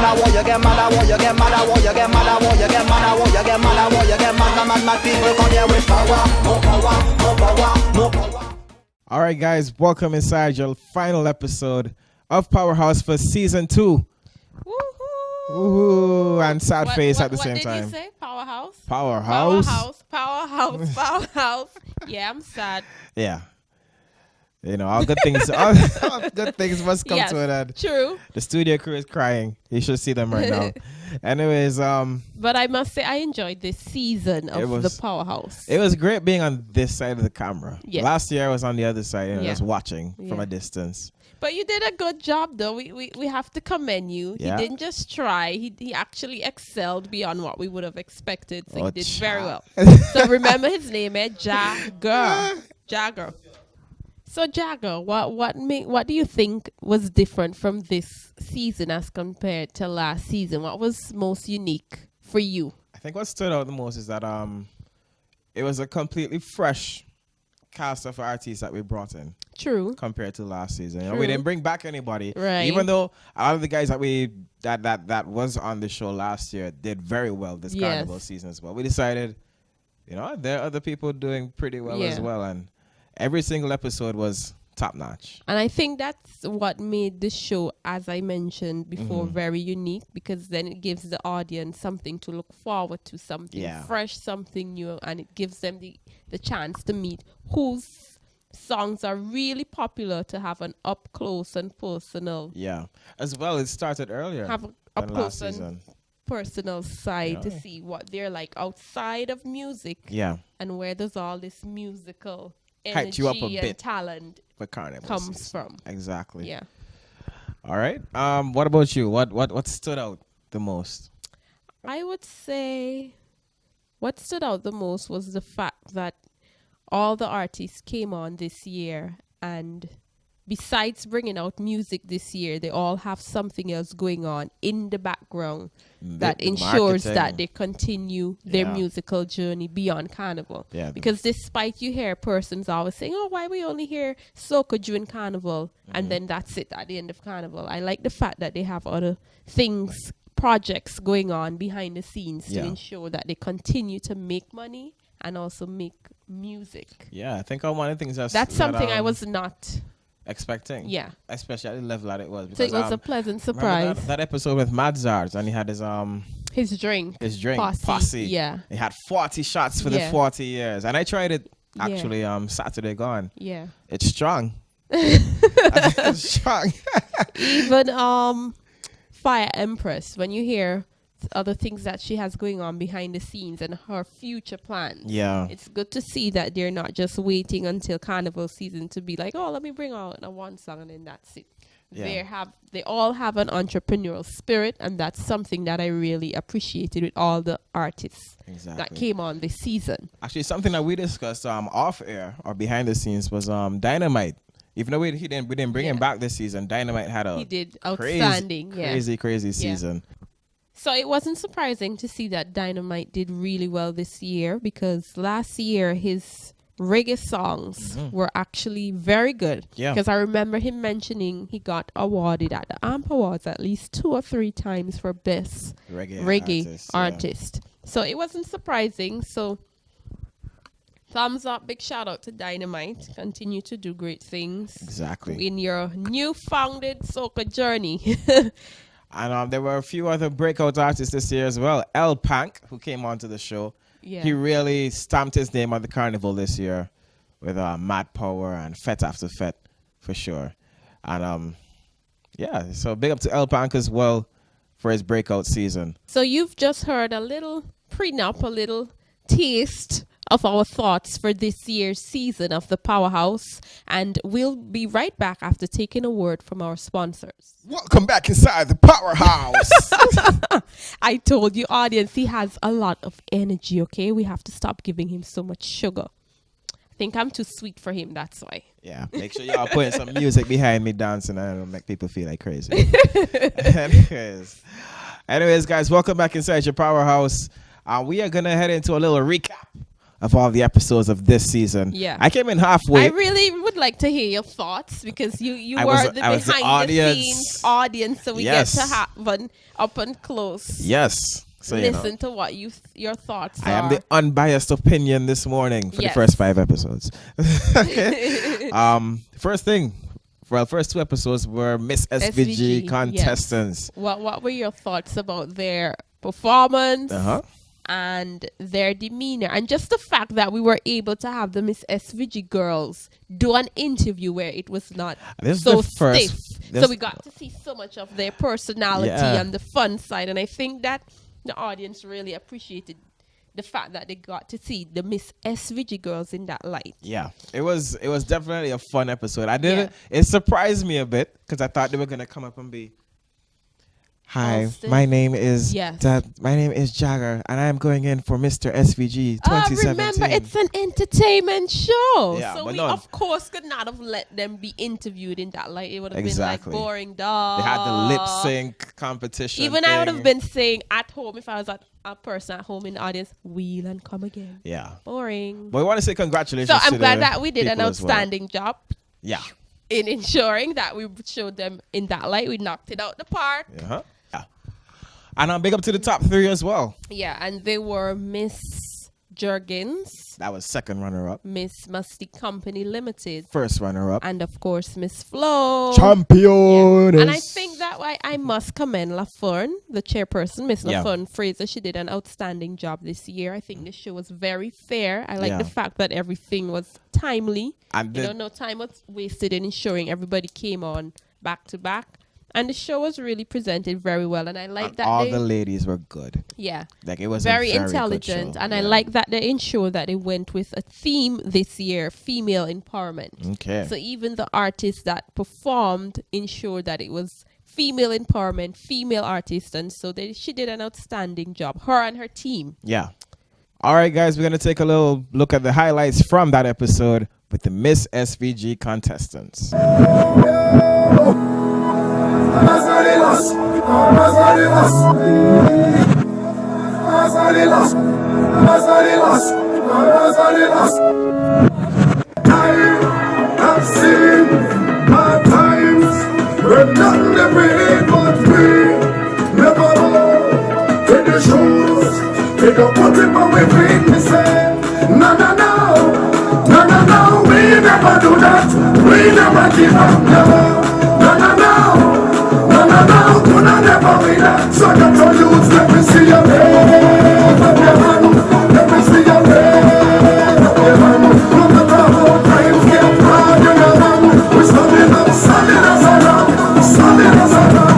mad, what you get mad, what you get mad, what you get mad, what you get mad, what you get mad, what you get mad, people come here with power, more power, more power, more power. All right, guys, welcome inside your final episode of Powerhouse for season 2. Woohoo! And sad face at the same time. What did you say? Powerhouse? Powerhouse. Yeah, I'm sad. Yeah. You know, all good things must come to an end. True. The studio crew is crying. You should see them right now. Anyways, but I must say I enjoyed this season of the Powerhouse. It was great being on this side of the camera. Yeah. Last year I was on the other side, just watching from a distance. But you did a good job, though. We have to commend you. Yeah. He didn't just try. He actually excelled beyond what we would have expected. So he did very well. So remember his name, Jagger. Jagger. So Jagger, what do you think was different from this season as compared to last season? What was most unique for you? I think what stood out the most is that it was a completely fresh cast of artists that we brought in. True. Compared to last season. You know, we didn't bring back anybody. Right. Even though a lot of the guys that was on the show last year did very well this carnival season as well. We decided, you know, there are other people doing pretty well as well, and every single episode was top notch. And I think that's what made the show, as I mentioned before, very unique, because then it gives the audience something to look forward to, something fresh, something new, and it gives them the chance to meet whose songs are really popular, to have an up close and personal. Yeah. As well, it started earlier. Have up close and personal side to see what they're like outside of music. Yeah. And where does all this musical hype you up a and bit talent for carnival comes season. from. Exactly. Yeah. All right. What about you? What stood out the most? I would say what stood out the most was the fact that all the artists came on this year, and besides bringing out music this year, they all have something else going on in the background that ensures that they continue their musical journey beyond Carnival. Yeah. Because despite you hear persons always saying, oh, why we only hear soca during Carnival, and then that's it at the end of Carnival. I like the fact that they have other things, projects going on behind the scenes to ensure that they continue to make money and also make music. Yeah, I think one of the things that's something I was not expecting. Yeah. Especially at the level that it was. So it was a pleasant surprise. That episode with Madzards, and he had his drink. Posse. Yeah. He had 40 shots for the 40 years. And I tried it actually Saturday gone. Yeah. It's strong. It's strong. Even Fire Empress, when you hear other things that she has going on behind the scenes and her future plans. Yeah. It's good to see that they're not just waiting until Carnival season to be like, oh, let me bring out one song and then that's it. Yeah. They all have an entrepreneurial spirit, and that's something that I really appreciated with all the artists that came on this season. Actually, something that we discussed off air or behind the scenes was Dynamite. Even though we didn't bring him back this season, Dynamite had he did outstanding, crazy season. So it wasn't surprising to see that Dynamite did really well this year, because last year his reggae songs were actually very good. Yeah. Because I remember him mentioning he got awarded at the AMP Awards at least 2 or 3 times for best reggae artist. So it wasn't surprising. So thumbs up, big shout out to Dynamite. Continue to do great things. Exactly. In your new founded soca journey. And there were a few other breakout artists this year as well. El Pank, who came onto the show. Yeah. He really stamped his name on the carnival this year with Mad Power and Fet After Fet, for sure. And so big up to El Pank as well for his breakout season. So you've just heard a little prenup, a little taste of our thoughts for this year's season of the Powerhouse, and we'll be right back after taking a word from our sponsors. Welcome back inside the Powerhouse. I told you, audience, he has a lot of energy, okay? We have to stop giving him so much sugar. I think I'm too sweet for him, that's why. Yeah, make sure y'all putting some music behind me dancing, and it'll make people feel like crazy. Anyways, guys, welcome back inside your Powerhouse. We are going to head into a little recap of all the episodes of this season. Yeah. I came in halfway. I really would like to hear your thoughts because you were the behind the scenes audience, so we get to have one up and close. Yes. So, listen to what your thoughts are. I am the unbiased opinion this morning for the first 5 episodes. First thing, first 2 episodes were Miss SVG contestants. Yes. What were your thoughts about their performance and their demeanor, and just the fact that we were able to have the Miss SVG girls do an interview where it was not so stiff? So we got to see so much of their personality and the fun side, and I think that the audience really appreciated the fact that they got to see the Miss SVG girls in that light. Yeah, it was definitely a fun episode. It surprised me a bit because I thought they were gonna come up and be, "Hi, my name is Jagger, and I am going in for Mr. SVG 2017." Remember, it's an entertainment show, so we of course could not have let them be interviewed in that light. It would have been like boring dog. They had the lip sync competition. Even I would have been saying at home, if I was a person at home in the audience, "Wheel and come again." Yeah, boring. But we want to say congratulations. So I'm glad that we did an outstanding job. Yeah, in ensuring that we showed them in that light. We knocked it out the park. And big up to the top 3 as well. Yeah, and they were Miss Jergens. That was second runner-up. Miss Musty Company Limited. First runner-up. And of course, Miss Flo. Champion. And I think that I must commend LaFern, the chairperson, Miss LaFern Fraser. She did an outstanding job this year. I think the show was very fair. I like the fact that everything was timely. And no time was wasted in ensuring everybody came on back to back. And the show was really presented very well, and I like that all the ladies were good. Yeah, like it was very intelligent, and I like that they ensured that they went with a theme this year: female empowerment. Okay. So even the artists that performed ensured that it was female empowerment, female artists, and so she did an outstanding job. Her and her team. Yeah. All right, guys, we're gonna take a little look at the highlights from that episode with the Miss SVG contestants. I've seen my times when none of me but me. Never know in the shoes. Take a put it but we feed me say no, we never do that. We never give up, no, could I never win that. So I got to use, let me see your name. Let me see your name. From the top, times get proud, you know. We're standing up, solid as a rock, solid as a rock.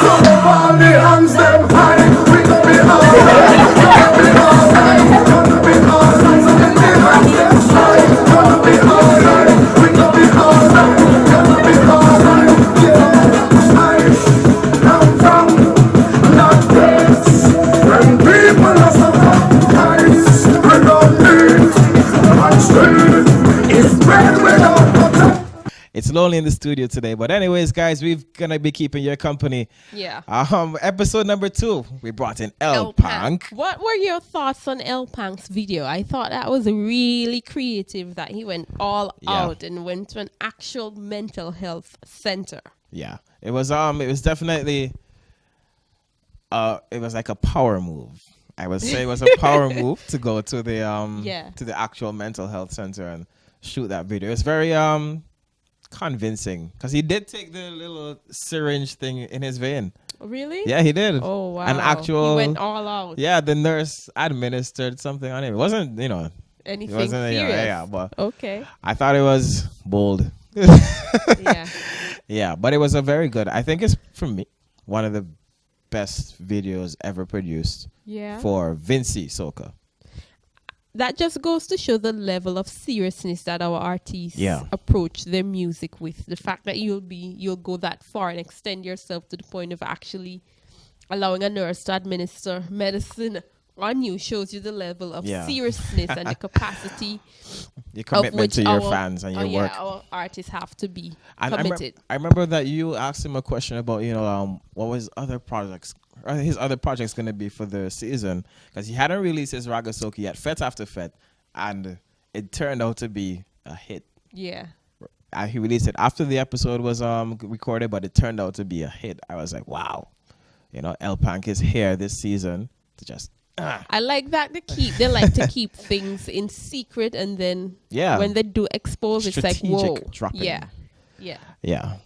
So all the hands them high, we gonna be alright. Gonna be alright, gonna be alright. So get the hands them high, gonna be alright. We gonna be alright, gonna be alright. Yeah, I'm from that place when people are suffering. Guys, we don't need much food. It's bread without butter. It's lonely in the studio today, but anyways, guys, we're gonna be keeping your company. Yeah. Episode number 2, we brought in L Punk. What were your thoughts on L Punk's video? I thought that was really creative. That he went all out and went to an actual mental health center. Yeah, it was definitely it was like a power move. I would say it was a power move to go to the actual mental health center and shoot that video. It's very convincing because he did take the little syringe thing in his vein. Really? Yeah, he did. Oh wow! An actual. He went all out. Yeah, the nurse administered something on him. It wasn't, anything serious. But okay. I thought it was bold. Yeah. Yeah, but it was a very good. I think it's, for me, one of the best videos ever produced. Yeah. For Vinci Soca. That just goes to show the level of seriousness that our artists approach their music with. The fact that you'll go that far and extend yourself to the point of actually allowing a nurse to administer medicine on you shows you the level of seriousness and the capacity, your commitment to your fans and your work. Our artists have to be committed. I remember that you asked him a question about, what was his other projects going to be for the season, because he hadn't released his Ragasoki yet, Fet After Fet, and it turned out to be a hit. Yeah. He released it after the episode was recorded, but it turned out to be a hit. I was like, wow, El Punk is here this season to just. I like that they like to keep things in secret, and then when they do expose, it's like, whoa. Dropping. Yeah.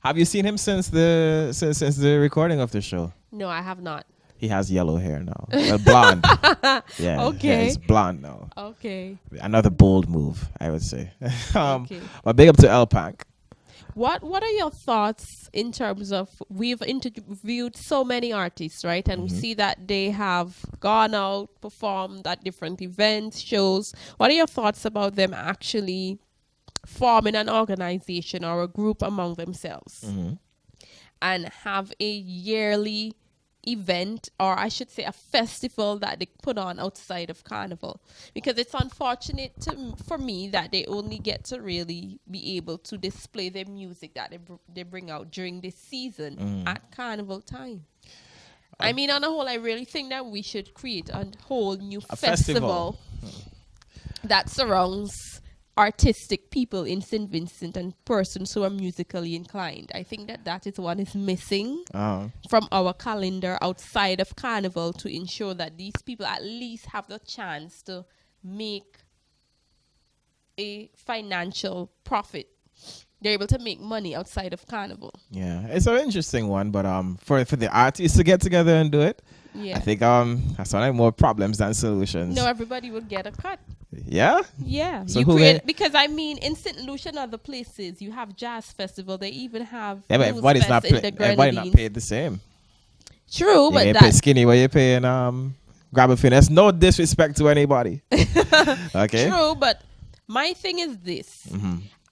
Have you seen him since the recording of the show? No, I have not. He has yellow hair now. Well, blonde. Yeah. Okay. He's blonde now. Okay. Another bold move, I would say. But big up to El Punk. What are your thoughts in terms of, we've interviewed so many artists, right? And we see that they have gone out, performed at different events, shows. What are your thoughts about them actually forming an organization or a group among themselves and have a yearly event, or I should say a festival that they put on outside of Carnival? Because it's unfortunate for me that they only get to really be able to display their music that they bring out during this season at Carnival time. I mean, on the whole, I really think that we should create a whole new festival that surrounds artistic people in St. Vincent and persons who are musically inclined. I think that is what is missing from our calendar outside of Carnival, to ensure that these people at least have the chance to make a financial profit. They're able to make money outside of Carnival. Yeah, it's an interesting one, but for the artists to get together and do it, I think that's one more problems than solutions. No, everybody will get a cut. Yeah? Yeah. So because I mean, in St. Lucia and other places, you have jazz festival. They even have but everybody's not paid the same. True, but you pay skinny where you're paying grab a fin. That's no disrespect to anybody. Okay. True, but my thing is this.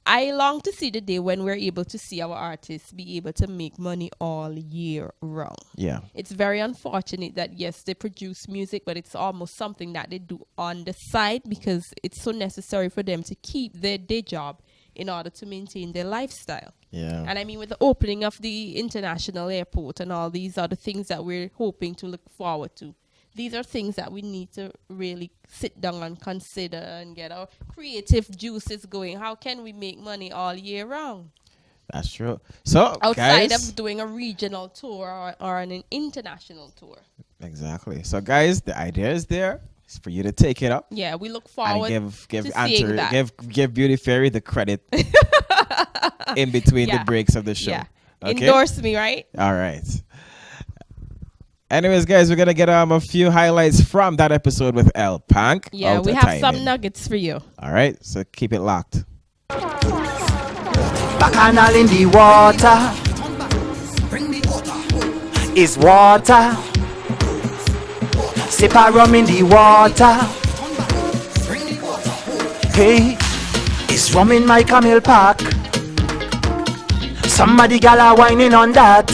I long to see the day when we're able to see our artists be able to make money all year round. Yeah. It's very unfortunate that, yes, they produce music, but it's almost something that they do on the side because it's so necessary for them to keep their day job in order to maintain their lifestyle. Yeah. And I mean, with the opening of the international airport and all these other things that we're hoping to look forward to, these are things that we need to really sit down and consider and get our creative juices going. How can we make money all year round? That's true. So, outside of doing a regional tour or an international tour. Exactly. So, guys, the idea is there. It's for you to take it up. Yeah, we look forward to seeing that. Give Beautyfairy the credit in between the breaks of the show. Yeah. Okay? Endorse me, right? All right. Anyways, guys, we're going to get a few highlights from that episode with El Punk. Yeah, we have some nuggets for you. All right, so keep it locked. Bacchanal in the water is water. Sip a rum in the water. Hey, it's rum in my camel pack. Somebody gala whining on that.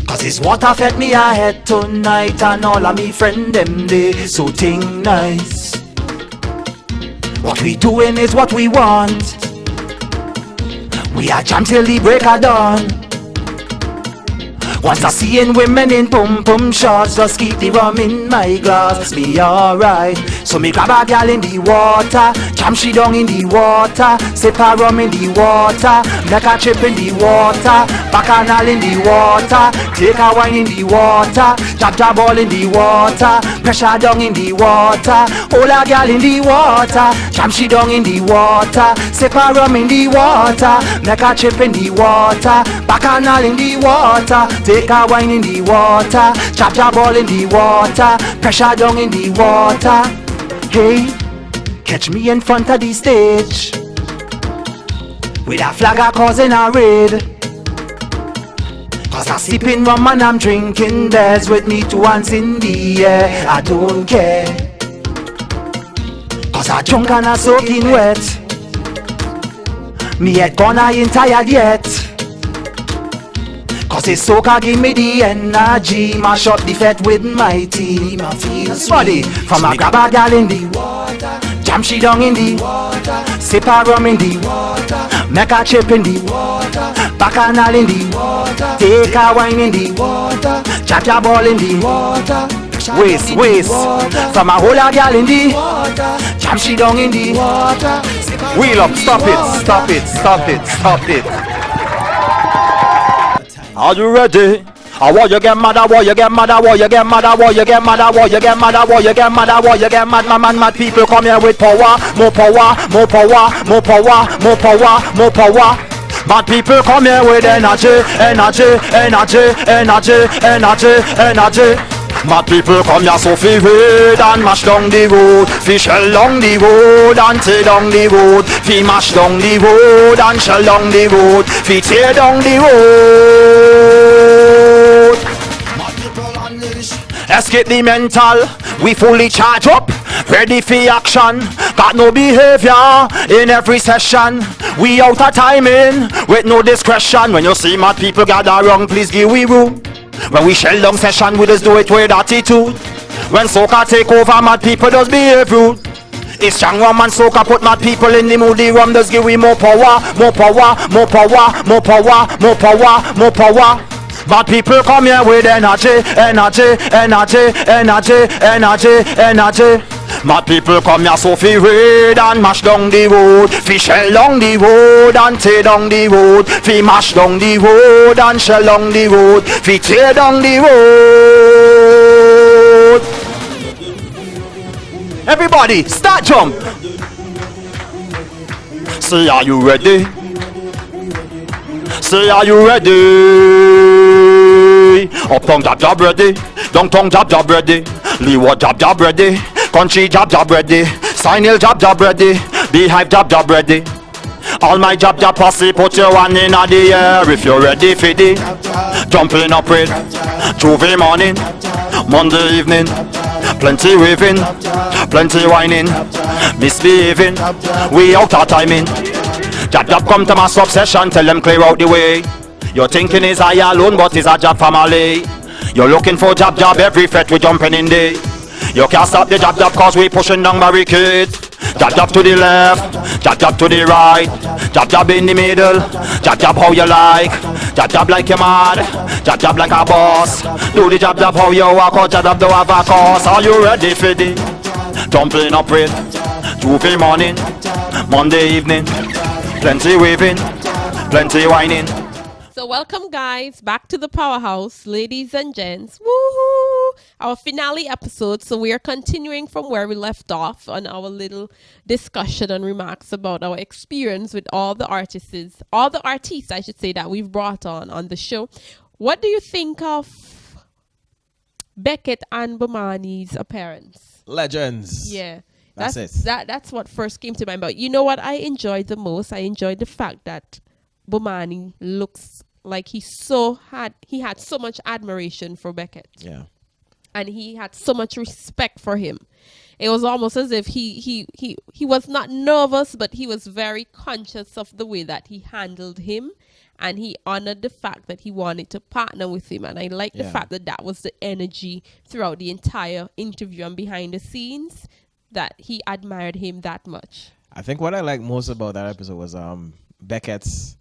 Cause this water fed me ahead tonight, and all of me friend them they so ting nice. What we doing is what we want. We are jam till the break of dawn. Once I seeing women in pum pum shorts, just keep the rum in my glass, be alright. So me grab a gal in the water, jam she down in the water, sip a rum in the water, make a trip in the water, bacchanal in the water, take a wine in the water, jab ball in the water, pressure down in the water, hold a gal in the water, jam she down in the water, sip a rum in the water, make a trip in the water, bacchanal in the water, take a wine in the water, jab ball in the water, pressure down in the water. Hey, catch me in front of the stage with a flagger causing a raid. Cause I'm sipping rum and I'm drinking beers with me two hands in the air. I don't care. Cause I drunk and I soaking wet. Me head gone, I ain't tired yet. Cause it's soca give me the energy. Mash up the fete with my team. Everybody, from a grab a gal in the water, jam she down in the water, sip a rum in the water, make a chip in the water, bacchanal in the water, take a wine in the water, chat your ball in the water. Waste, from a whole gal in the water, jam she down in the water. Wheel up, stop it. Are you ready? I want you get mad, mad people come here with power, more power. Mad people come here with energy. Mad people come here so fi raid and mash down the road, fi shell down the road and tear down the road, fi mash down the road and shell down the road, fi tear down the road. Mad people unleash, escape the mental, we fully charge up, ready for action, got no behavior in every session, we out of timing with no discretion. When you see mad people gather wrong, please give we room. When we shell down session, we just do it with attitude. When soca take over, mad people just behave rude. It's strong rum and soca put mad people in the mood. The rum just give we more power. Mad people come here with energy. Mad people come here so fi raid and mash down the road, fi shell down the road and tear down the road, fi mash down the road and shell down the road, fi tear down the road. Everybody, start jump. Say, are you ready? Say, are you ready? Up tongue jab ready, down tongue jab ready, leeward jab ready, country jab ready, sign hill jab ready, beehive jab ready. All my jab posse, put your one in the air if you're ready for the jumping up with Tuesday morning, Monday evening, plenty raving, plenty whining, misbehaving, we out of timing. Jab come to mass obsession, tell them clear out the way. Your thinking is I alone, but it's a jab family. You're looking for jab every fete we jumping in day. You can't stop the jab cause we pushing down barricades. Jab to the left, jab to the right, jab in the middle, jab how you like, jab like you're mad, jab like a boss. Do the jab how you walk out, jab don't have a cause. Are you ready for the jumping up with Tuesday morning, Monday evening, plenty waving, plenty whining. So welcome guys back to the Powerhouse, ladies and gents. Woohoo! Our finale episode. So we are continuing from where we left off on our little discussion and remarks about our experience with all the artists I should say, that we've brought on the show. What do you think of Beckett and Bomani's appearance? Legends. Yeah. That's what first came to mind. But you know what I enjoyed the most? I enjoyed the fact that Bomani looks like he had so much admiration for Beckett. Yeah. And he had so much respect for him. It was almost as if he was not nervous, but he was very conscious of the way that he handled him, and he honored the fact that he wanted to partner with him. And I like the fact that was the energy throughout the entire interview and behind the scenes, that he admired him that much. I think what I like most about that episode was Beckett's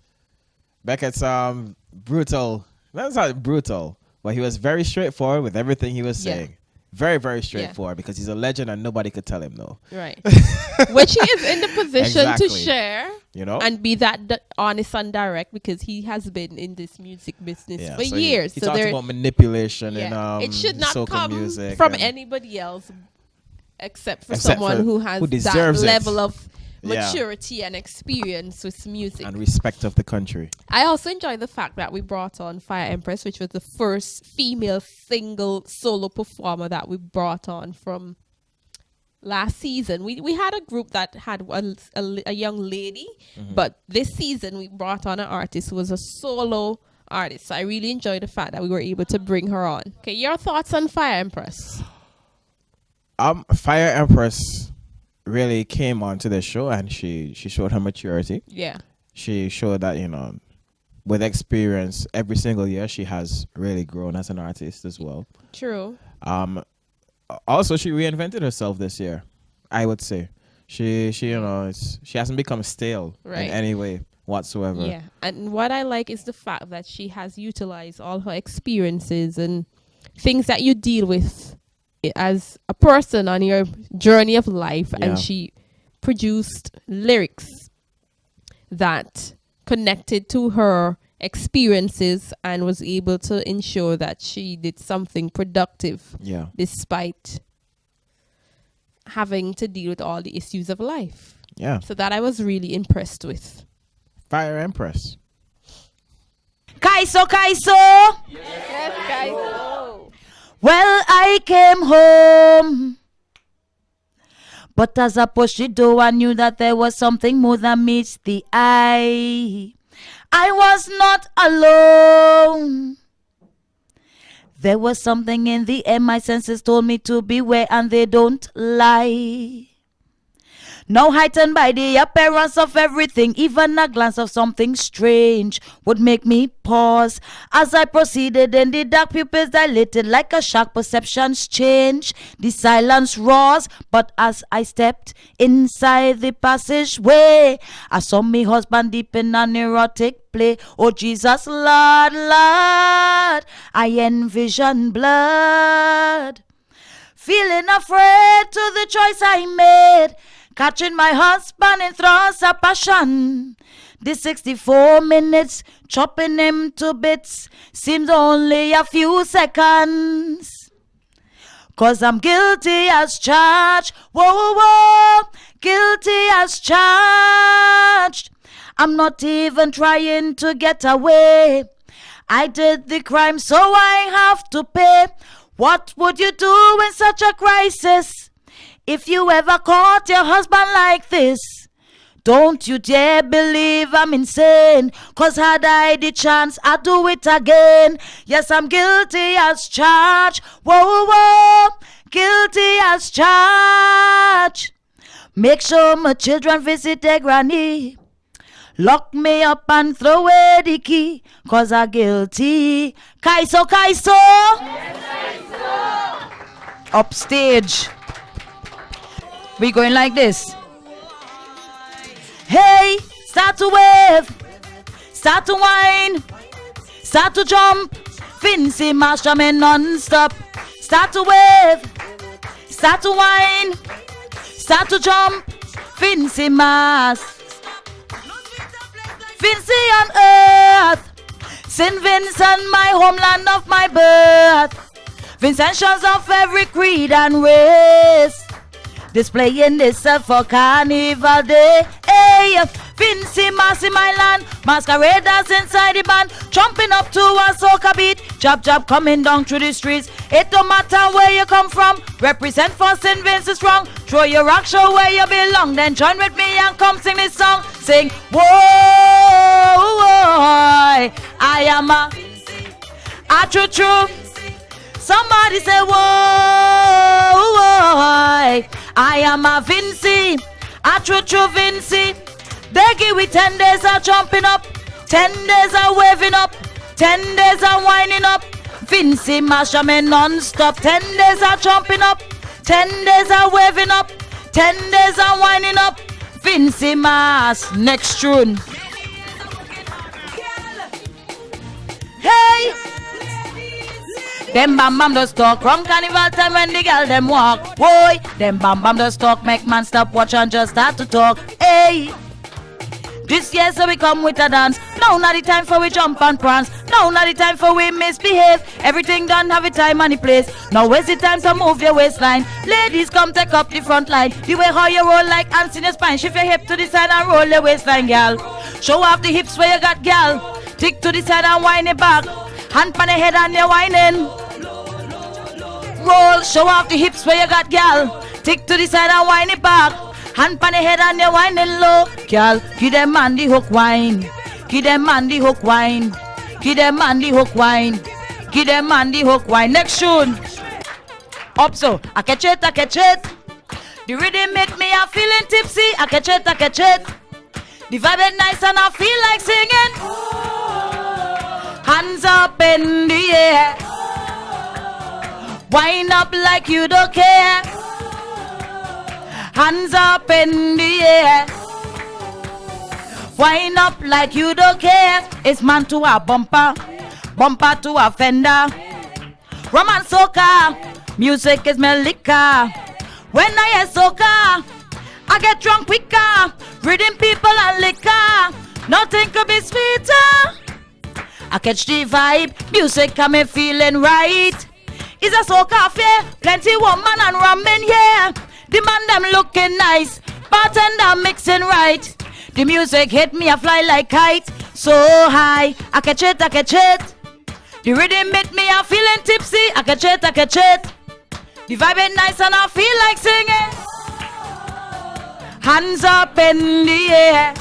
brutal. That's not brutal, but he was very straightforward with everything he was saying. Very, very straightforward, because he's a legend and nobody could tell him no. Right. Which he is in the position to share, and be that honest and direct, because he has been in this music business for years. He talked about manipulation in it should not come music from anybody else except someone who has that level of maturity and experience with music and respect of the country. I also enjoy the fact that we brought on Fire Empress, which was the first female single solo performer that we brought on from last season. We had a group that had a young lady, but this season we brought on an artist who was a solo artist. So I really enjoyed the fact that we were able to bring her on. Okay, your thoughts on Fire Empress? Fire Empress really came onto the show, and she showed her maturity. Yeah. She showed that, with experience, every single year she has really grown as an artist as well. True. Also, she reinvented herself this year, I would say. She hasn't become stale in any way whatsoever. Yeah, and what I like is the fact that she has utilized all her experiences and things that you deal with as a person on your journey of life, and she produced lyrics that connected to her experiences and was able to ensure that she did something productive despite having to deal with all the issues of life. Yeah. So that I was really impressed with. Fire Empress. Kaiso. Yes, Kaiso. Well, I came home, but as I pushed the door, I knew that there was something more than meets the eye. I was not alone. There was something in the air, my senses told me to beware, and they don't lie. Now heightened by the appearance of everything, even a glance of something strange would make me pause. As I proceeded, and the dark pupils dilated like a shark, perceptions change. The silence roars, but as I stepped inside the passageway, I saw me husband deep in an erotic play. Oh Jesus, Lord, Lord, I envision blood. Feeling afraid to the choice I made, catching my husband in throes of passion. The 64 minutes, chopping him to bits, seems only a few seconds. 'Cause I'm guilty as charged. Whoa, whoa, guilty as charged. I'm not even trying to get away. I did the crime, so I have to pay. What would you do in such a crisis? If you ever caught your husband like this, don't you dare believe I'm insane. 'Cause had I the chance, I'd do it again. Yes, I'm guilty as charged. Whoa, whoa, guilty as charged. Make sure my children visit their granny. Lock me up and throw away the key. 'Cause I'm guilty. Kaiso. Yes, Kaiso. Upstage. We going like this. Hey, start to wave, start to whine, start to jump. Vincy master me non-stop. Start to wave, start to whine, start to jump. Vincy mass. Vincy on earth. St. Vincent, my homeland of my birth. Vincentians of every creed and race, displaying themselves for Carnival Day. Hey, Vincy Mass in my land, masqueraders inside the band, jumping up to a soca beat, jab coming down through the streets. It don't matter where you come from, represent for St. Vincent strong. Throw your rock, show where you belong, then join with me and come sing this song. Sing, whoa, I am a true. Somebody say, whoa, I am a Vincy, a true Vincy. They give we 10 days of jumping up, 10 days of waving up, 10 days of winding up. Vincy masha me non-stop, 10 days of jumping up, 10 days of waving up, 10 days of winding up. Vincy Mass, next tune. Hey! Them bam just talk, wrong carnival time when the girl them walk. Boy, them bam just talk, make man stop watch and just start to talk. Hey, this year so we come with a dance. Now not the time for we jump and prance. Now not the time for we misbehave. Everything done have a time and a place. Now where's the time to move your waistline? Ladies come take up the front line. The way how you roll like ants in your spine. Shift your hip to the side and roll your waistline, gal. Show off the hips where you got, gal. Tick to the side and wind it back. Hand on the head and you're whining. Roll, show off the hips where you got, gal. Tick to the side and wind it back. Hand on the head and you're whining low. Gal, give them man the hook wine. Give them man the hook wine. Give them man the hook wine. Give them man the hook wine. Next tune. Up so, I catch it. The rhythm make me a feeling tipsy. I catch it. The vibe is nice and I feel like singing. Hands up in the air. Wind up like you don't care. Hands up in the air. Wind up like you don't care. It's man to a bumper, bumper to a fender. Rum and soca, music is my liquor. When I hear soca, I get drunk quicker. Reading people and liquor, nothing could be sweeter. I catch the vibe, music got me feeling right. It's a soca affair, plenty woman and rum in here. The man them looking nice, bartender mixing right. The music hit me, I fly like kite. So high, I catch it, I catch it. The rhythm hit me, I'm feeling tipsy, I catch it, I catch it. The vibe is nice and I feel like singing. Hands up in the air.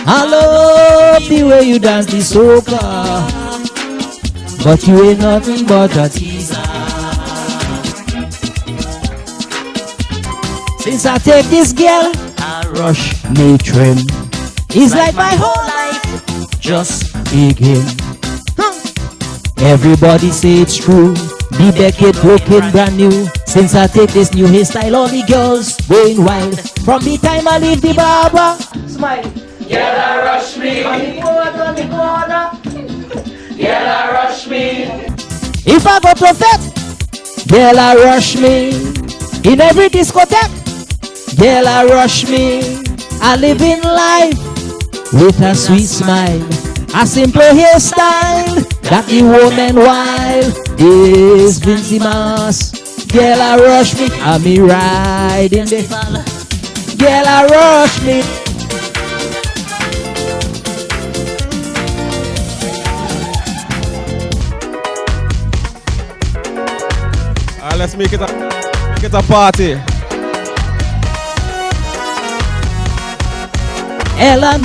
I love the way you dance the soca, but you ain't nothing but a teaser. Since I take this girl, I rush me trim. It's like my whole life just begin. Everybody say it's true. The decade broken brand new. Since I take this new hairstyle, all the girls going wild. From the time I leave the barber, smile. Girl, I rush me. On the corner. Girl, I rush me. If I go to fete, girl, I rush me. In every discotheque, girl, I rush me. I live in life with a sweet smile. A simple hairstyle that the woman wild is Vincy Mas. Girl, I rush me. I'm me riding the girl, I rush me. Let's make it a party. Ella,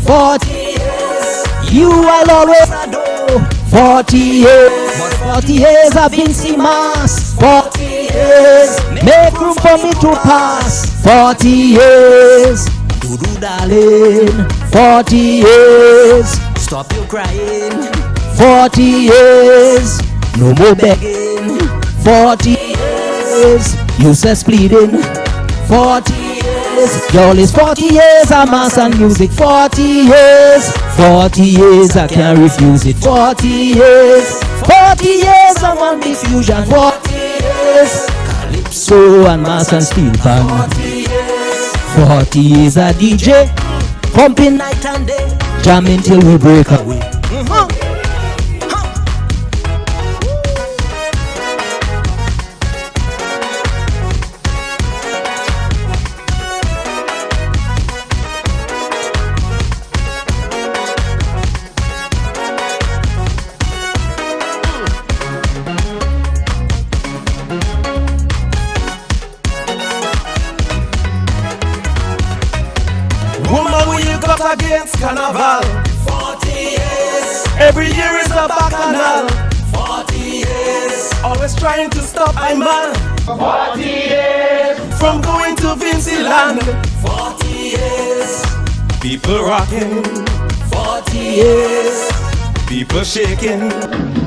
40 years. You I'll always adore. 40 years. But 40 years I've been see mass. 40 years. Make room for me to pass. 40 years. Do darling. 40 years. Stop your crying. 40 years. No more begging. 40 years. Useless pleading. 40 years. Y'all is 40 years. I'm mass and music. 40 years. 40 years. I can't refuse it. 40 years. 40 years. I'm on diffusion. 40 years. Calypso and mass and steel pan. 40 years. 40 years a DJ. Pumping night and day. Jamming till we break away. Against carnival, 40 years. Every year is a bacchanal, 40 years. Always trying to stop I man, 40 years. From going to Vincy land, 40 years. People rocking, 40 years. People shaking,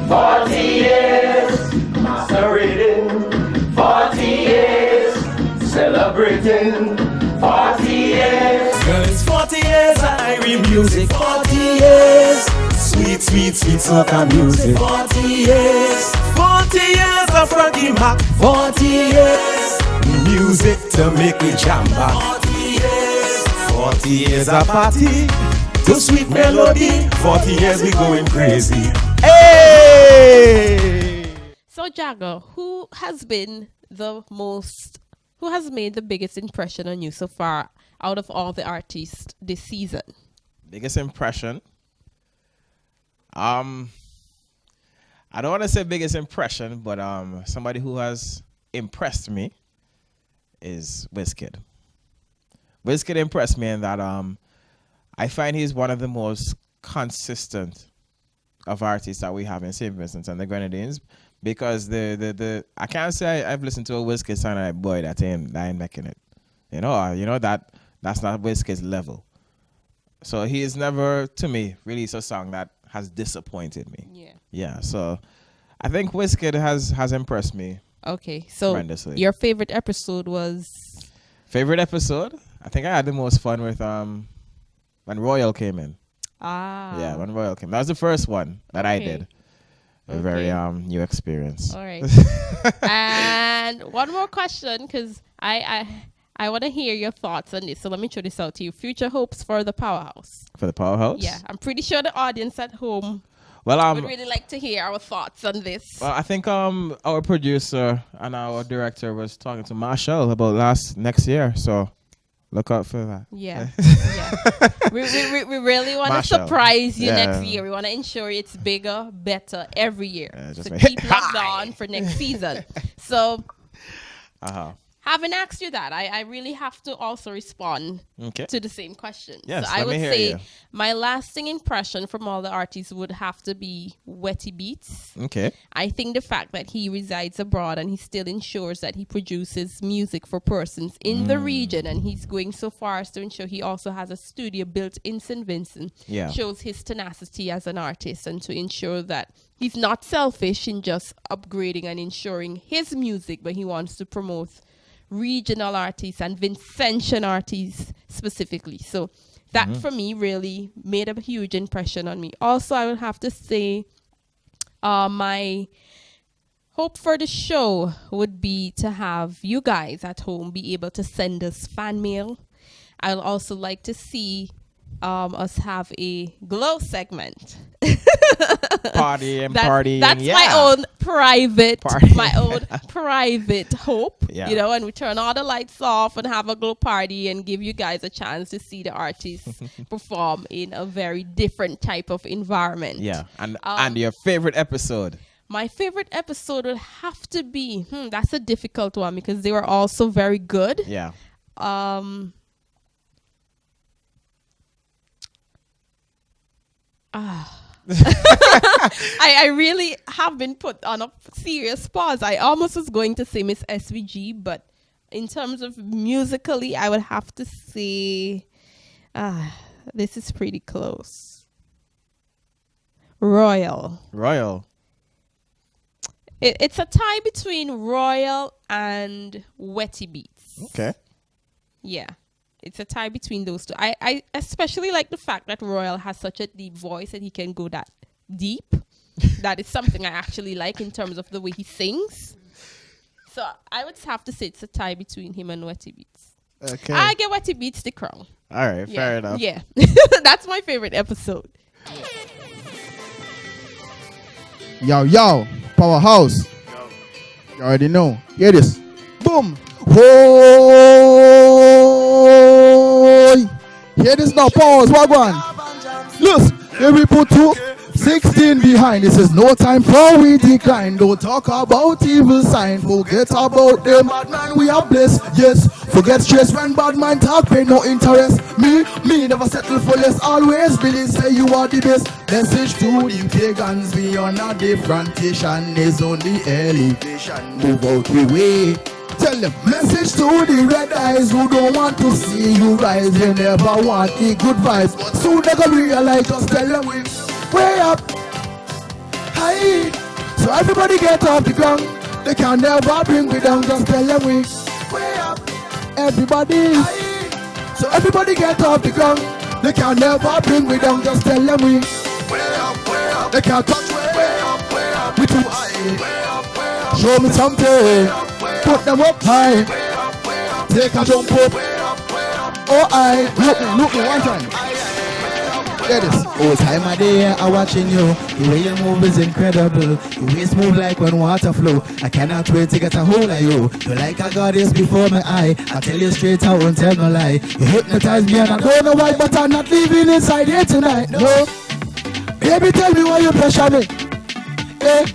40 years. Masquerading, 40 years. Celebrating, 40 years. Girl, it's 40 years of Irish music. 40 years. Sweet, sweet, sweet soca music. 40 years. 40 years of Frankie Mac. 40 years. Music to make me jam back. 40 years. 40 years of party to sweet melody. 40 years we going crazy. Hey! So Jagger, who has made the biggest impression on you so far out of all the artists this season? Biggest impression? I don't want to say biggest impression, but somebody who has impressed me is Wizkid. Wizkid impressed me in that I find he's one of the most consistent of artists that we have in St. Vincent and the Grenadines, because the I can't say I've listened to a Wizkid song and boy, that ain't making it. You know that's not Wizkid's level. So he has never, to me, released a song that has disappointed me. Yeah. So I think Wizkid has impressed me. Okay. So your favorite episode was? Favorite episode? I think I had the most fun with when Royal came in. Yeah, when Royal came. That was the first one that I did. A very new experience. All right. And one more question, because I want to hear your thoughts on this. So let me throw this out to you. Future hopes for the Powerhouse. For the Powerhouse? Yeah, I'm pretty sure the audience at home would really like to hear our thoughts on this. Well, I think our producer and our director was talking to Marshall about next year. So look out for that. Yeah. We really want to surprise you next year. We want to ensure it's bigger, better every year. So keep locked on for next season. So having asked you that, I really have to also respond to the same question. Yes, so I would say my lasting impression from all the artists would have to be Wetty Beats. Okay. I think the fact that he resides abroad and he still ensures that he produces music for persons in the region, and he's going so far as to ensure he also has a studio built in St. Vincent, shows his tenacity as an artist, and to ensure that he's not selfish in just upgrading and ensuring his music, but he wants to promote regional artists and Vincentian artists specifically. So that for me really made a huge impression on me. Also, I would have to say my hope for the show would be to have you guys at home be able to send us fan mail. I'd also like to see us have a glow segment. Party. That's my own private hope. You know, and we turn all the lights off and have a glow party and give you guys a chance to see the artists perform in a very different type of environment. Yeah. And your favorite episode? My favorite episode would have to be that's a difficult one because they were all so very good. Yeah. I really have been put on a serious pause. I almost was going to say Miss SVG, but in terms of musically, I would have to say this is pretty close. Royal. It's a tie between Royal and Wetty Beats. Okay. Yeah. It's a tie between those two. I especially like the fact that Royal has such a deep voice and he can go that deep. That is something I actually like in terms of the way he sings. So I would have to say it's a tie between him and Wetty Beats. Okay. I get Wetty Beats the crown. All right, fair enough. Yeah. That's my favorite episode. Yo, Powerhouse. You already know. Hear this. Boom. Whoa! Hear this now, pause, wagwan. Listen, here we put 16 behind. This is no time for we decline. Don't talk about evil sign. Forget about them. Bad man, we are blessed. Yes, forget stress when bad man talk. Pay no interest. Me never settle for less. Always believe say you are the best. Message to the pagans. We on a different station. Is only elevation. Move out we way. Tell them, message to the red eyes who don't want to see you rise. They never want the good vibes, but soon they gonna realize. Just tell them we way up, high. So everybody get off the ground. They can never bring me down. Just tell them we way up, everybody high. So everybody get off the ground. They can never bring me down. Just tell them we way up. They can't touch way up. We too high. Show me something. Put them up high. Take a jump up. Oh, look me one time. Get this. Oh, time of day I'm watching you. The way you move is incredible. Your waist move like when water flow. I cannot wait to get a hold of you. You like a goddess before my eye. I tell you straight, I won't tell no lie. You hypnotize me and I don't know why, but I'm not leaving inside here tonight. No. Baby, tell me why you pressure me. Hey.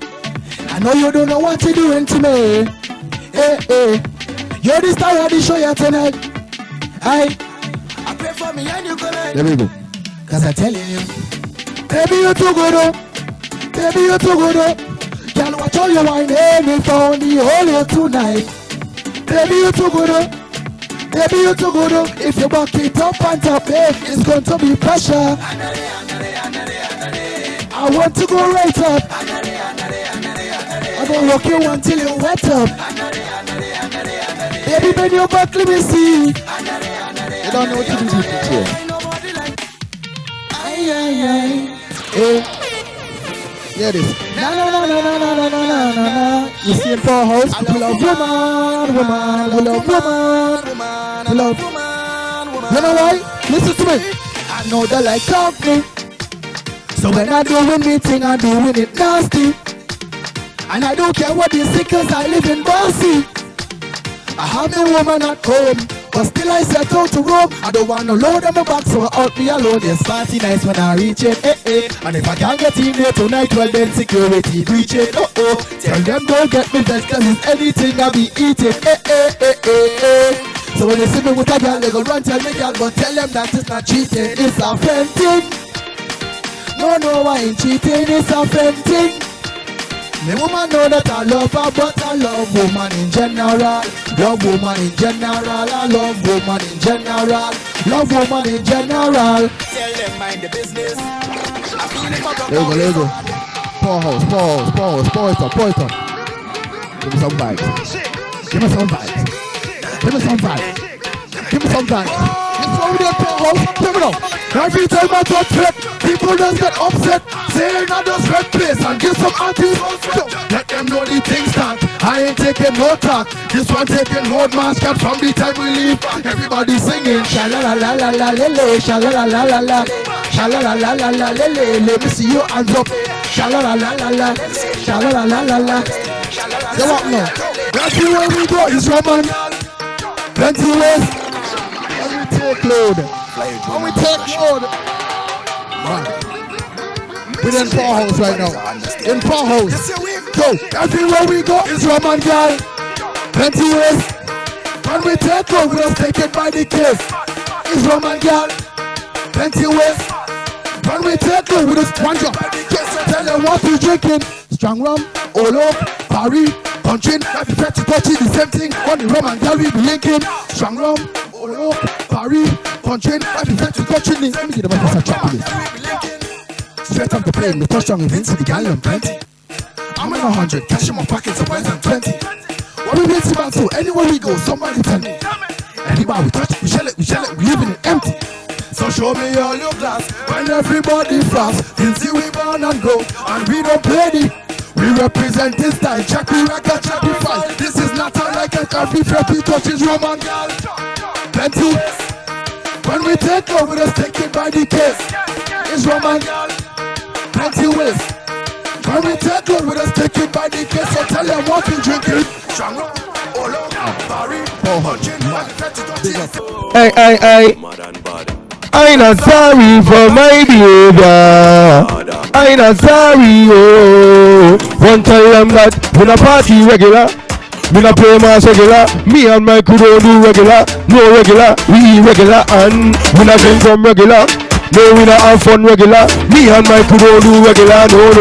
I know you don't know what you're doing to me. Hey. You're the star of the show here tonight. I pray for me and you gonna. There we go. Cause I'm telling you, baby, you're too good, oh. Baby, you're too good, oh. Can't watch all your wine, me found the whole here tonight. Baby, you're too good, oh. Baby, you too good. If you back it up on top, babe, it's going to be pressure. I want to go right up. I'm gonna rock you until you wet up. Baby, bend your back, let me see. You don't know what to do with it here. Hey. Hear this. Na na na na na na na na na na. You see in powerhouse, we love woman, woman, we love woman, we love woman. You know why? Listen to me. I know they like talk me. So when I doing me thing, I'm doing it nasty. And I don't care what they say, cause I live in Bossy. I have no woman at home, but still I set out to roam. I don't want no load on my back, so I out me alone. It's party nice when I reach it, And if I can't get in there tonight, well then security breach it, Tell them don't get me vexed, cause it's anything I be eating, So when they see me with a girl, they go run tell me girl, but tell them that it's not cheating, it's a friend thing. No, I ain't cheating, it's a friend thing. Me woman know that I love her, but I love woman in general. Love woman in general, I love woman in general. Love woman in general. Tell them mind the business. There you go. Pause. Give me some vibes. Give me some vibes. It's over there, pause. Give me now. Every time I touch it, people just get upset. Saying I just red place and give some anti. Let them know the things that I ain't taking no talk. This one taking hold mask and from the time we leave, everybody singing sha-la-la-la-la-la-lele, sha-la-la-la-la-la, sha-la-la-la-la-la-lele. Let me see your hands up. Sha-la-la-la-la-la, sha-la-la-la-la-la. Say what now? That's the way we go, it's Roman. Plenty ways. When we take load. We're in powerhouse right now. In powerhouse. So everywhere we go is Roman girl. Plenty ways. When we take load, we're taken by the case. It's Roman girl. Plenty ways. When we take load, we're just one drop. Tell them what we drinking. Strong rum, Olo, Paris, punching. Every pet to touch it, the same thing. On the Roman girl we be linking. Strong rum, Olo, Paris, punching. Every pet to touch it. Let me get the back of chocolate. Straight up the plane, the touchdown events, the gallon plenty. I'm in 100, cash in my pockets, I'm 20. What we waiting about to? Anywhere we go, somebody tell me. Anybody we touch, we shell it, we leaving it empty. So show me all your glass, when everybody fast. Till we born and grow, and we don't play the. We represent this style, check we record, check we fight. This is not like a coffee, Freppy touches Roman girl. Plenty. When we take over, let's take it by the case. It's Roman girl. Plenty ways. When we take over, let's take it by the case. So tell them what we drinking. Hey. I'm not sorry for my behavior. I'm not sorry, One tell them that we not party regular. We not play mass regular. Me and my crew don't do regular. No regular, we irregular. And we not drink from regular. No, we not have fun regular. Me and my crew don't do regular. No.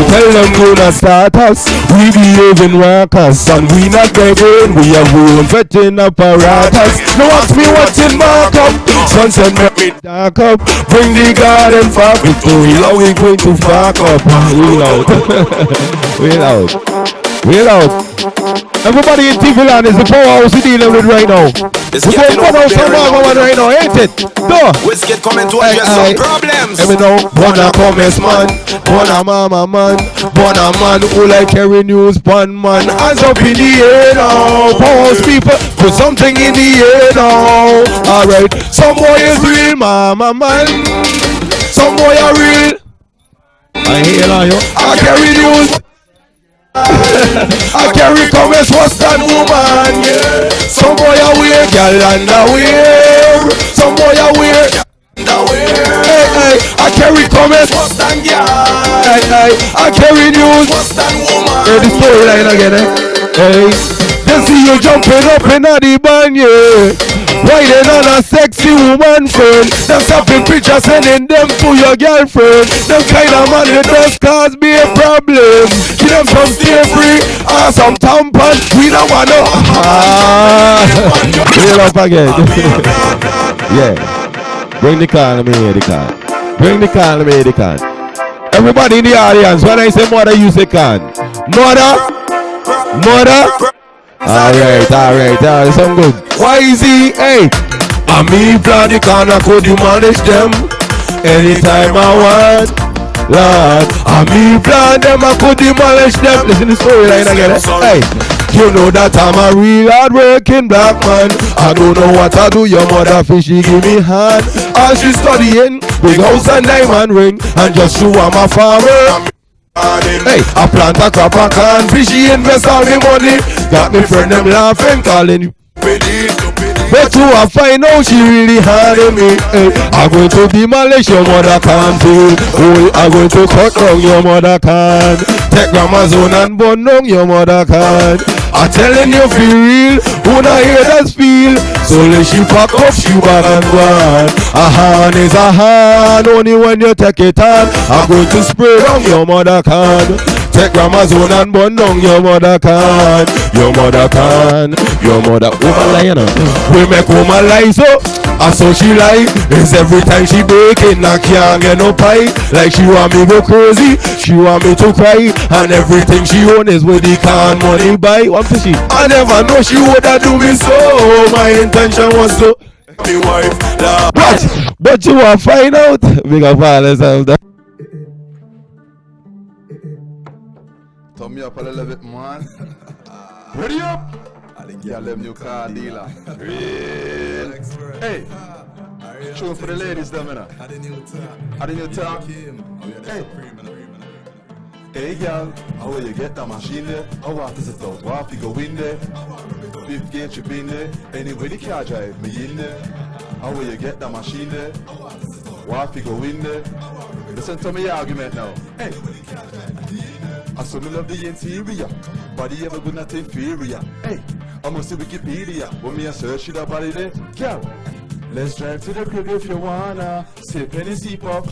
Tell them do not start us. We behave in rockers. And we not begging. We have own vetting apparatus. No ask me what's in markup. Sunset make me dark up. Bring the garden far. Victory, how we going to fuck up. We loud. Everybody in TV land is the powerhouse we're dealing with right now. We're going to come out some more right now, ain't it? No. Let's get coming to address some problems. Let me know. Wanna comments, man. Wanna mama, man. Wanna man who like carry news, pan, man. Hands up in the air now. Powerhouse people, put something in the air now. Alright. Some boy is real, mama, man. Some boy are real. I hear you. I carry news. I carry comments worse than woman, yeah. Some boy are weird, girl underwear. Some boy are weird, underwear. Hey, I carry comments worse than girl. Hey, I carry news worse than woman. Hey, the storyline again, Hey. They see you jumping up in the band, yeah. Riding on a sexy woman friend. Them snapping pictures, sending them to your girlfriend. Them kind of man that does cause me a problem. Give them some stay free or some tampon. We don't want no. Real up again. Yeah. Bring the car, let me hear the car. Bring the car, let me hear the car. Everybody in the audience, when I say mother, you say can. Mother. Alright, some good. YZ, hey. I me plan the can, I could demolish them anytime I want. Lord, I me plan them, I could demolish them. Listen to the storyline again. Hey, you know that I'm a real hard-working black man. I don't know what I do, your mother fishy give me hand. All she studying, big house and diamond ring, and just show I'm a farmer. Hey, I plant a crop, I can't fishy invest all me money. Got me friend them laughing, calling you. But to I find out she really hard on me. Hey, I'm going to demolish your mother can't feel. Oh, I'm going to cut down your mother can. Take grandma's own and burn down your mother can. I'm telling you feel real, who not hear that feel. So let she pack up, she bag and go on. A hand is a hand, only when you take it on. I'm going to spray down your mother can. Take grandma's own and burn down your mother can. Your mother can. Your mother woman lie, you know. We make woman lie, so so she lie. Is every time she baking, I can't get no pie. Like she want me go crazy, she want me to cry. And everything she own is with the can money buy. What is she? I never know she woulda do me so. My intention was to be wife. But you will find out. Big up all yourself. Turn me up a little bit, man. Ready up? Yeah, them new car dealer. Real. Hey, show for the ladies, them, you know. Are the new talk? Hey. Hey, girl, how will you get that machine there? How what is it out? What you go in there? 5th gate trip in there. Anyway, the car drive me in there. How will you get that machine there? What you go in there? Listen to me argument now. Hey. I saw me love the interior, body ever good not inferior. Hey, I must see Wikipedia, when me a search it body there. Girl, let's drive to the crib if you wanna, sip any sip up.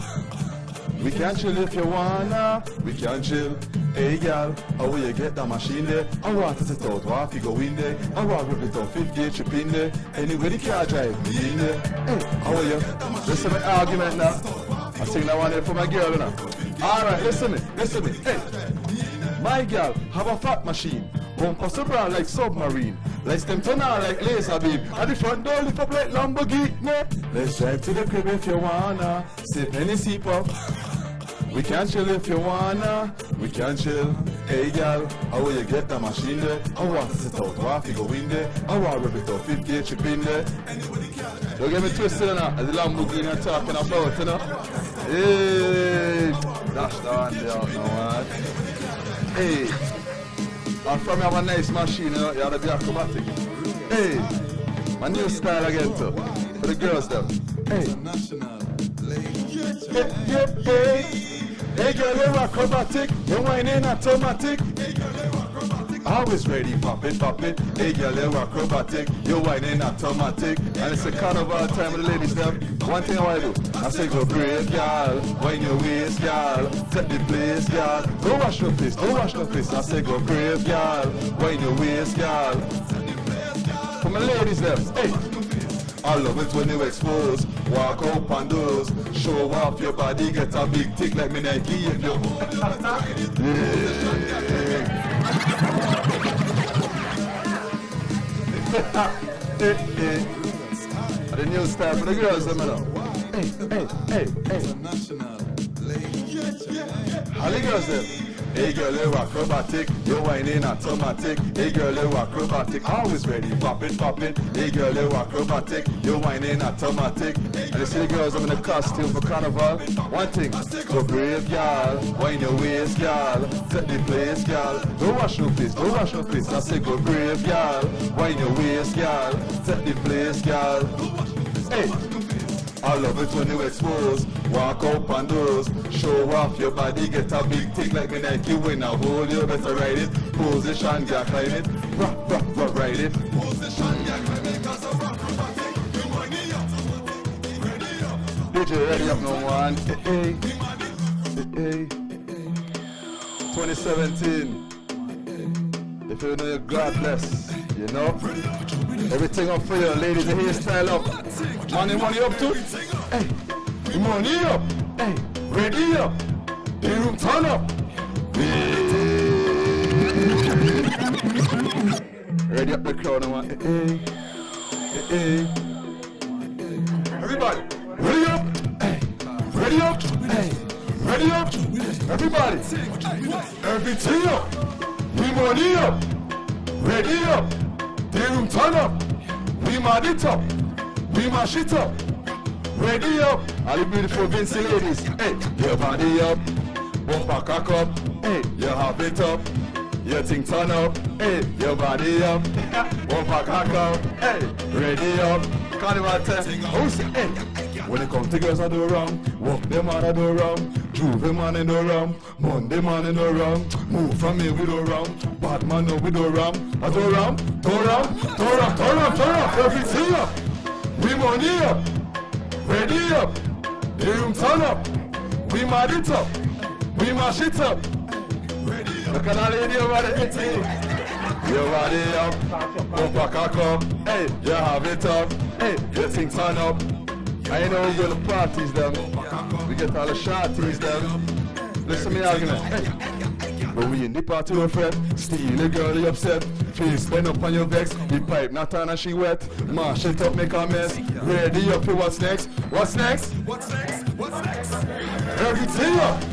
We can chill if you wanna, we can chill. Hey girl, how will you get that machine there? I want to sit out, what you go in there? I want to rip it on 5th gate trip in there. Anyway the car drive me in there. Hey, how are you? Listen to my argument now. I think that one there for my girl now. Alright, listen me. Hey. My girl have a fat machine, bumper so brown like submarine, lights them turn on like laser beam, and the front door lift up like Lamborghini. Let's drive to the crib if you wanna, sip any sip up. We can chill if you wanna, we can chill. Hey girl, how will you get the machine there? I want to sit out, what you go in there? I want to rip it out, 5th gate trip in there. Don't get me twisted now, as the Lamborghini are talking about, you know. Hey, dash down there now, man. Hey, and from you have a nice machine, you know, you have to be acrobatic. Hey, my new style again too, for the girls them. Hey, hey, hey girl, you're acrobatic, you're whining automatic. Always ready, pop it. Hey girl, you're acrobatic, you're whining automatic. And it's a carnival time with the ladies them. One thing I want to do, I say go brave, girl. Wine your waist, girl. Take the place, girl. Don't wash no face. I say go brave, girl. Wine your waist, girl. For my ladies them, hey. I love it when you expose. Walk up on those. Show off your body, get a big tick like me Nike if you. Hey. The new style for the girls, them know. Hey. How the girls them? Hey girl, you're acrobatic, you're whining automatic. Hey girl, you're acrobatic, always ready, pop it. Hey girl, you're acrobatic, you're whining automatic. And you see the girls, I'm in a costume for carnival. One thing, go brave, y'all. Wine your waist, y'all. Take the place, y'all. Don't wash no face. I say go brave, y'all. Wine your waist, y'all. Take the place, y'all. Hey. I love it when you expose. Walk up on those. Show off your body, get a big tick like me Nike when I hold you. Better ride it. Position, get climb it. Rock, rock, rock, ride it. Position, get climb it. Cause I'm rock, rock, money up. Ready up. DJ, ready up, no one. Hey. 2017. If you know you're God bless, you know. Everything up for you, ladies, the hairstyle up. Money up too. Hey, money up. Hey, ready up. The room turn up. Ready up the crowd now. Hey. Everybody, ready up. Hey, ready up. Hey, ready up. Everybody, everything up. We money up. Ready up. The room turn up. We mad it up. We mash it up. Ready up. All the beautiful Vincy ladies. Hey, your body up. Bumper cock up. Hey, you have it up. Your thing turn up. Hey, your body up. Bumper cock up. Hey, ready up. Carnival test. Hey, when it comes to girls I do wrong. Walk them man I do wrong. Juve man in the wrong. Monday man in the wrong. Move from me we do wrong. Bad man no we do wrong. I do wrong. Turn up. Everything up. We money up. Ready up. The room turn up. We mad it up. We mash it up. Look at that lady over there. Hey. Your body up. Bumper cock up. Hey, you have it up. Hey, your thing turn up. I know we go to parties them. We get all the shorties them. Listen to me argument. Hey. When we in the party with friend, steal a girl you upset. Face bend up on your vex. The pipe not on and she wet. Mash it up, make a mess. Ready up for what's next? What's next? Everything up.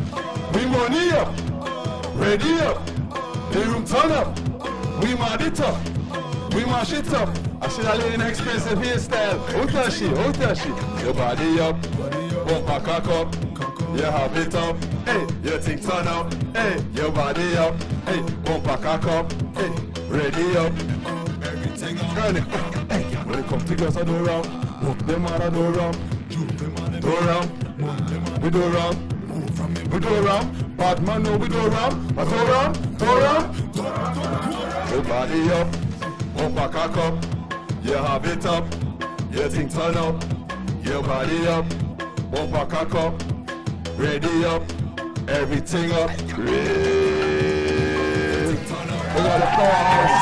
We money up. Ready up. The room turn up. We mad it up. We mash it up. I see that lady in expensive hairstyle. Who tell she? Your body up. Bumper cock up. You have it up. Hey, your thing turn up. Hey, your body up. Hey, bumper cock up. Hey, ready up. Everything up. Turn it. Hey, when it comes to girls I do wrong. Walk them out I do wrong. Do wrong. We do wrong. We do wrong. Bad man no we do wrong. I do wrong. Your body up. Bumper cock up. You have it up. Your thing turn up. Your body up. Bumper cock up. Ready up. Everything up. Ready. We got the powerhouse.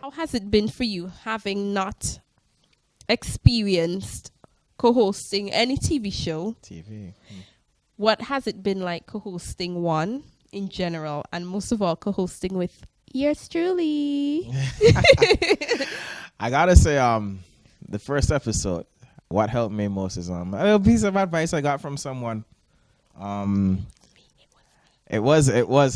How has it been for you having not experienced co-hosting any TV show? What has it been like co-hosting one in general, and most of all co-hosting with yours truly? I gotta say, the first episode, what helped me most is a little piece of advice I got from someone. It was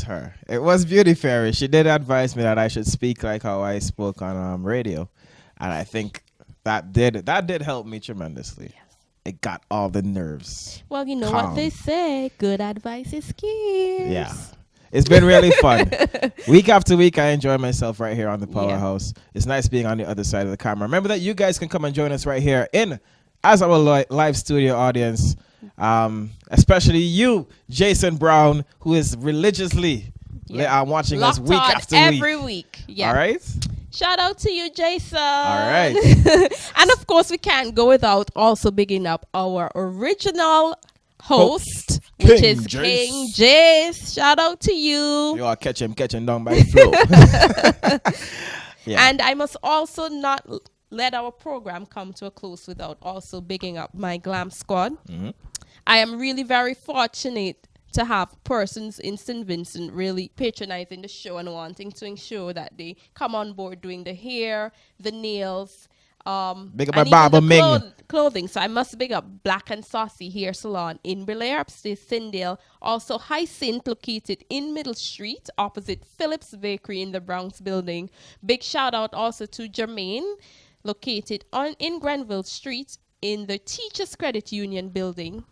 her. It was Beautyfairy. She did advise me that I should speak like how I spoke on radio, and I think that did help me tremendously. Yes. It got all the nerves. Well, you know what they say, good advice is scarce. Yeah. It's been really fun. Week after week, I enjoy myself right here on the Powerhouse. Yeah. It's nice being on the other side of the camera. Remember that you guys can come and join us right here as our live studio audience. Especially you, Jason Brown, who is religiously watching locked us week after week. Every week. Yeah. All right? Shout out to you, Jason. All right. And of course, we can't go without also bigging up our original host, which is King Jace. Shout out to you. You are catching down by the flow. Yeah. And I must also not let our program come to a close without also bigging up my glam squad. Mm-hmm. I am really very fortunate to have persons in St. Vincent really patronizing the show and wanting to ensure that they come on board doing the hair, the nails, big up my barber Ming. Clothing. So I must big up Black and Saucy Hair Salon in Belair, upstate Sindale. Also Hyacinth, located in Middle Street, opposite Phillips Bakery in the Bronx building. Big shout out also to Jermaine, located in Grenville Street in the Teachers Credit Union building.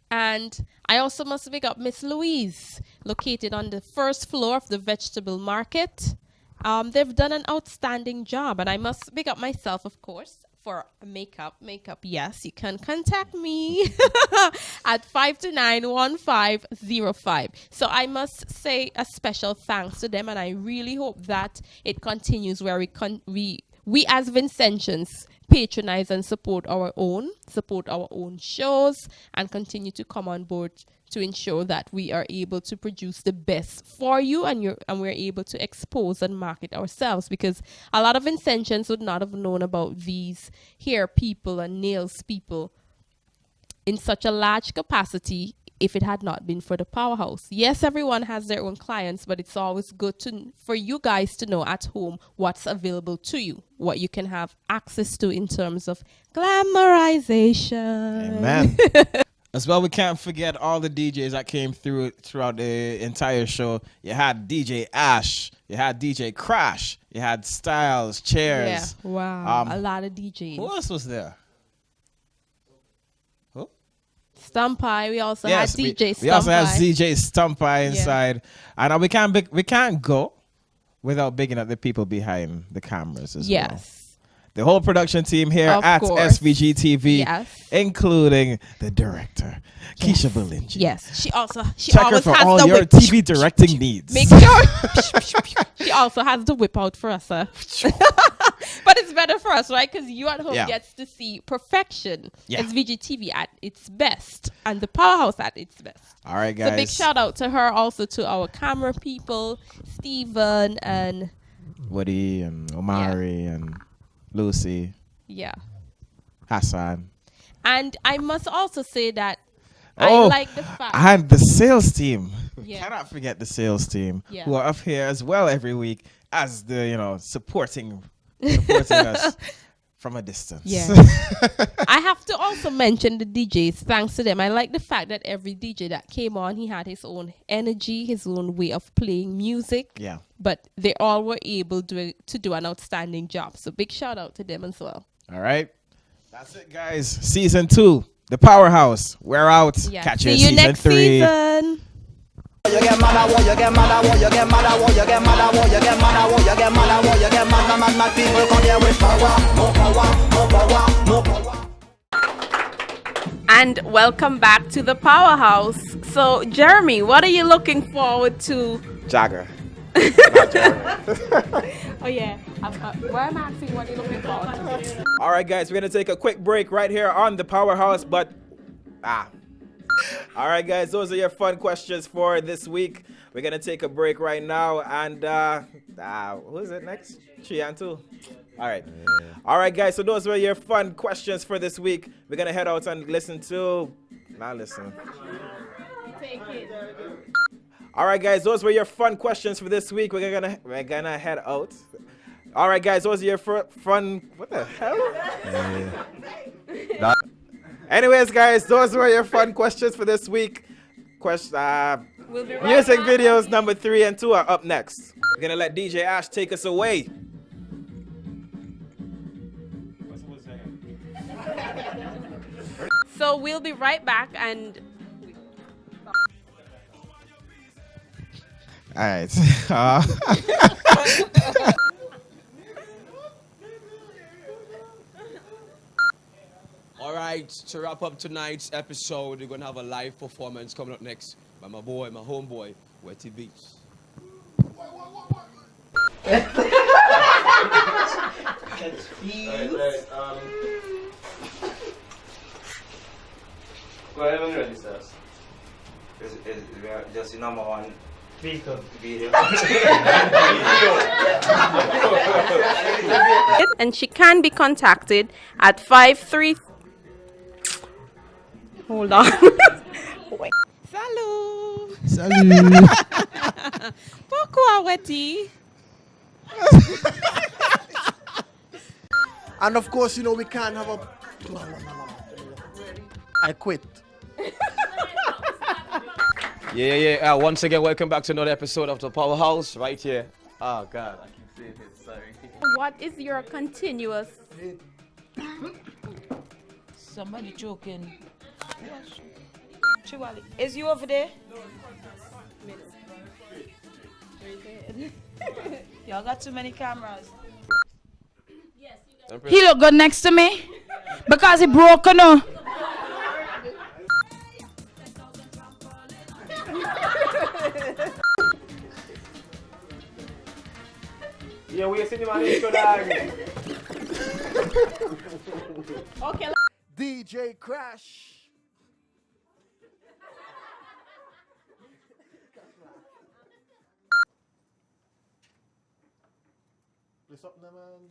And I also must big up Miss Louise, located on the first floor of the vegetable market. They've done an outstanding job, and I must big up myself, of course, for makeup, yes, you can contact me at 529-1505. So I must say a special thanks to them, and I really hope that it continues where we as Vincentians patronize and support our own shows, and continue to come on board to ensure that we are able to produce the best for you, and we're able to expose and market ourselves, because a lot of Vincentians would not have known about these hair people and nails people in such a large capacity if it had not been for the Powerhouse. Yes, everyone has their own clients, but it's always good for you guys to know at home what's available to you, what you can have access to in terms of glamorization. Amen. As well, we can't forget all the DJs that came throughout the entire show. You had DJ Ash, you had DJ Crash, you had Styles, Chairs. Yeah, wow, a lot of DJs. Who else was there? Who? Stumpy. We also had DJ Stumpy. We also had DJ Stumpy inside. Yeah. And we can't go without bigging up the people behind the cameras as well. Yes. The whole production team here at SVG-TV, including the director, Keisha Belingi. Yes, she Check always her for has all the your whip. TV directing needs. Make sure she also has the whip out for us, but it's better for us, right? Because you at home gets to see perfection. SVG-TV at its best, and the Powerhouse at its best. All right, guys. So big shout out to her, also to our camera people, Steven and Woody and Omari and Lucy. Yeah. Hassan. And I must also say that I like the fact. And the sales team. Yeah. Cannot forget the sales team who are up here as well every week as the, supporting us from a distance. Yeah. I have to also mention the DJs. Thanks to them. I like the fact that every DJ that came on, he had his own energy, his own way of playing music. Yeah. But they all were able to do an outstanding job. So big shout out to them as well. All right. That's it, guys. Season 2, the Powerhouse. We're out. Yeah. Catch See you you season next 3. Season. You get mad, you get mad, you get mad, you get mad, you get mad, you get mad, you get mad, people come here with power, more power, more power, more power. And welcome back to the Powerhouse. So, Jeremy, what are you looking forward to? Jagger. Oh yeah. Why am I asking what you're looking forward to? All right, guys, we're gonna take a quick break right here on the Powerhouse, but all right, guys, those are your fun questions for this week. We're gonna take a break right now, and who is it next? Chiantu. All right. All right, guys, so those were your fun questions for this week. We're gonna head out and listen to. Not listen. Take it. All right, guys, those were your fun questions for this week. We're gonna head out. All right, guys, those are your fun. What the hell? Anyways, guys, those were your fun questions for this week. Music videos number 3 and 2 are up next. We're gonna let DJ Ash take us away. So we'll be right back, and all right. All right, to wrap up tonight's episode, we're going to have a live performance coming up next by my homeboy, Wetty Beats. Go ahead and ready, sirs. Just the number one video. and she can be contacted at 53. Hold on. Wait. Salut. Salut. Pourquoi, Wetty? And of course, we can't have a. I quit. Yeah. Once again, welcome back to another episode of the Powerhouse right here. Oh, God. I keep saying it. Sorry. What is your continuous? Somebody choking. Chiwali, is you over there? Y'all got too many cameras. Yes, you got He look good next to me because he broke, no. Yeah, we are sitting on the dog. Okay. DJ Crash. There's something there, man.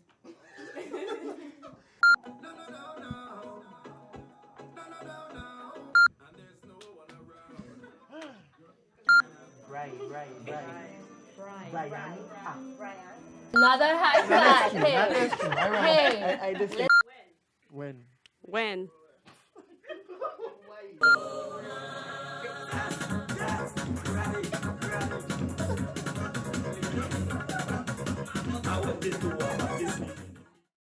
Right. Brian. Another high five. Hey. I When? I want this to